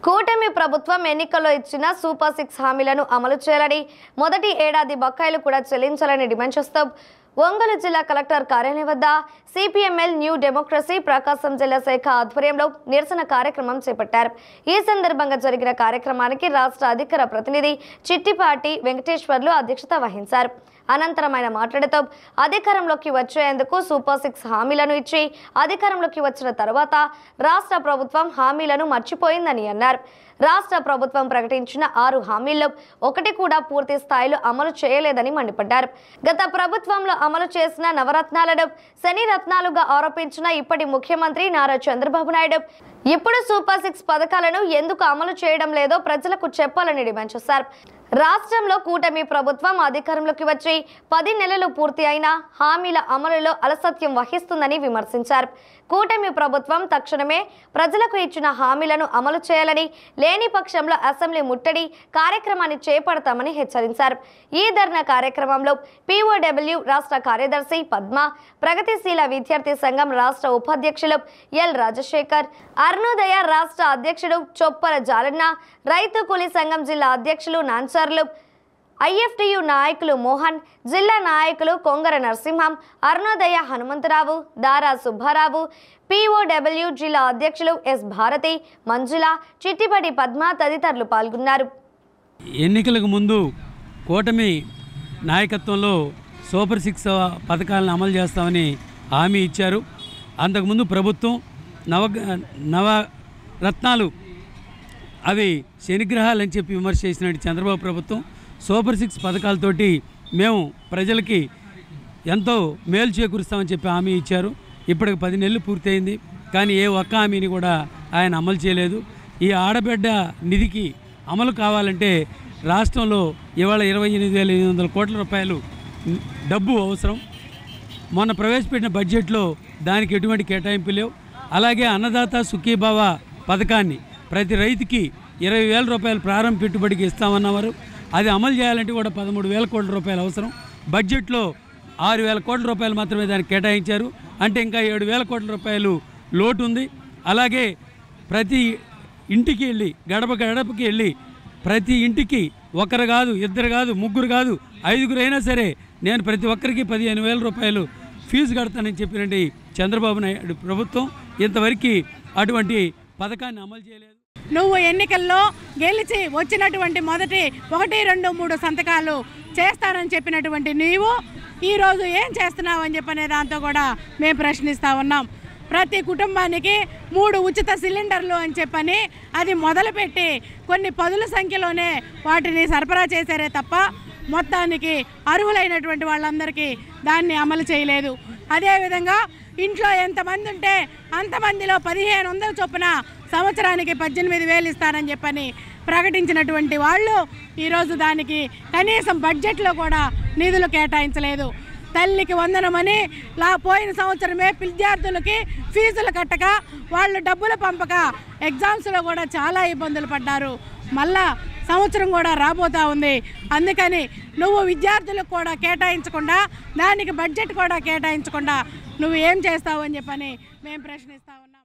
కూటమి ప్రభుత్వం ఎన్నికల్లో ఇచ్చిన సూపర్ 6 హామీలను అమలు చేయాలని, మొదటి ఏడాది బకాయిలు కూడా చెల్లించాలని డిమాండ్ చేస్తూ ఒంగోలు జిల్లా కలెక్టర్ కార్యాలయం వద్ద సిపిఎంఎల్ న్యూ డెమోక్రసీ ప్రకాశం జిల్లా శాఖ ఆధ్వర్యంలో నిరసన కార్యక్రమం చేపట్టారు. ఈ సందర్భంగా జరిగిన కార్యక్రమానికి రాష్ట్ర అధికార ప్రతినిధి చిట్టిపాటి వెంకటేశ్వర్లు అధ్యక్షత వహించారు. అనంతరం ఆయన మాట్లాడుతూ అధికారంలోకి వచ్చేందుకు సూపర్ 6 హామీలను ఇచ్చి అధికారంలోకి వచ్చిన తర్వాత రాష్ట్ర ప్రభుత్వం హామీలను మర్చిపోయిందని అన్నారు. రాష్ట్ర ప్రభుత్వం ప్రకటించిన 6 హామీల్లో ఒకటి కూడా పూర్తి స్థాయిలో అమలు చేయలేదని మండిపడ్డారు. గత ప్రభుత్వంలో అమలు చేసిన నవరత్నాలను శని రత్నాలుగా ఆరోపించిన ఇప్పటి ముఖ్యమంత్రి నారా చంద్రబాబు నాయుడు ఇప్పుడు సూపర్ 6 పథకాలను ఎందుకు అమలు చేయడం లేదో ప్రజలకు చెప్పాలని డిమాండ్ చేశారు. రాష్ట్రంలో కూటమి ప్రభుత్వం అధికారంలోకి వచ్చి 10 నెలలు పూర్తి అయినా హామీల అమలులో అలసత్యం వహిస్తుందని విమర్శించారు. కూటమి ప్రభుత్వం తక్షణమే ప్రజలకు ఇచ్చిన హామీలను అమలు చేయాలని, లేని పక్షంలో అసెంబ్లీ ముట్టడి కార్యక్రమాన్ని చేపడతామని హెచ్చరించారు. ఈ ధర్నా కార్యక్రమంలో POW రాష్ట్ర కార్యదర్శి పద్మ, ప్రగతిశీల విద్యార్థి సంఘం రాష్ట్ర ఉపాధ్యక్షులు ఎల్ రాజశేఖర్, అరుణోదయ రాష్ట్ర అధ్యక్షుడు చొప్పల జాలన్న, రైతు కూలీ సంఘం జిల్లా అధ్యక్షులు నాన్సర్లు, IFTU నాయకులు మోహన్, జిల్లా నాయకులు కొంగర నరసింహం, అరుణోదయ హనుమంతరావు, దారా సుబ్బారావు, POW జిల్లా అధ్యక్షులు S భారతి, మంజుల, చిట్టిపడి పద్మ తదితరులు పాల్గొన్నారు. ఎన్నికలకు ముందు కూటమి నాయకత్వంలో సూపర్ 6 పథకాలను అమలు చేస్తామని హామీ ఇచ్చారు. అంతకుముందు ప్రభుత్వం నవరత్నాలు అవి శనిగ్రహాలు అని చెప్పి విమర్శ చేసినట్టు చంద్రబాబు ప్రభుత్వం సూపర్ 6 పథకాలతోటి మేము ప్రజలకి ఎంతో మేలు చేకూరుస్తామని చెప్పి హామీ ఇచ్చారు. ఇప్పటికి 10 నెలలు పూర్తయింది, కానీ ఏ ఒక్క హామీని కూడా ఆయన అమలు చేయలేదు. ఈ ఆడబిడ్డ నిధికి అమలు కావాలంటే రాష్ట్రంలో ఇవాళ 28,800 కోట్ల రూపాయలు డబ్బు అవసరం. మొన్న ప్రవేశపెట్టిన బడ్జెట్లో దానికి ఎటువంటి కేటాయింపు లేవు. అలాగే అన్నదాత సుఖీభావ పథకాన్ని ప్రతి రైతుకి 20,000 రూపాయలు ప్రారంభ పెట్టుబడికి ఇస్తామన్నవారు. అది అమలు చేయాలంటే కూడా 13,000 కోట్ల రూపాయలు అవసరం. బడ్జెట్లో 6,000 కోట్ల రూపాయలు మాత్రమే దానికి కేటాయించారు. అంటే ఇంకా 7,000 కోట్ల రూపాయలు లోటు ఉంది. అలాగే ప్రతి ఇంటికి వెళ్ళి గడప గడపకి వెళ్ళి ప్రతి ఇంటికి ఒకరు కాదు, ఇద్దరు కాదు, ముగ్గురు కాదు, 5గురు అయినా సరే నేను ప్రతి ఒక్కరికి 15,000 రూపాయలు ఫీజు కడతానని చెప్పినట్టు చంద్రబాబు నాయుడు ప్రభుత్వం ఇంతవరకు అటువంటి పథకాన్ని అమలు చేయలేదు. నువ్వు ఎన్నికల్లో గెలిచి వచ్చినటువంటి మొదటి 1, 2, 3 సంతకాలు చేస్తానని చెప్పినటువంటి నీవు ఈరోజు ఏం చేస్తున్నావు అని చెప్పనే దాంతో కూడా మేము ప్రశ్నిస్తూ ఉన్నాం. ప్రతి కుటుంబానికి 3 ఉచిత సిలిండర్లు అని చెప్పని అది మొదలుపెట్టి కొన్ని పదుల సంఖ్యలోనే వాటిని సరఫరా చేశారే తప్ప మొత్తానికి అర్హులైనటువంటి వాళ్ళందరికీ దాన్ని అమలు చేయలేదు. అదేవిధంగా ఇంట్లో ఎంతమంది ఉంటే అంతమందిలో 1,500 చొప్పున సంవత్సరానికి 18,000 ఇస్తానని చెప్పని ప్రకటించినటువంటి వాళ్ళు ఈరోజు దానికి కనీసం బడ్జెట్లో కూడా నిధులు కేటాయించలేదు. తల్లికి వందనమని పోయిన సంవత్సరమే విద్యార్థులకి ఫీజులు కట్టక వాళ్ళు డబ్బులు పంపక ఎగ్జామ్స్లో కూడా చాలా ఇబ్బందులు పడ్డారు. మళ్ళా సంవత్సరం కూడా రాబోతూ ఉంది. అందుకని నువ్వు విద్యార్థులకు కూడా కేటాయించకుండా దానికి బడ్జెట్ కూడా కేటాయించకుండా నువ్వు ఏం చేస్తావు అని చెప్పని మేము ప్రశ్నిస్తూ ఉన్నాం.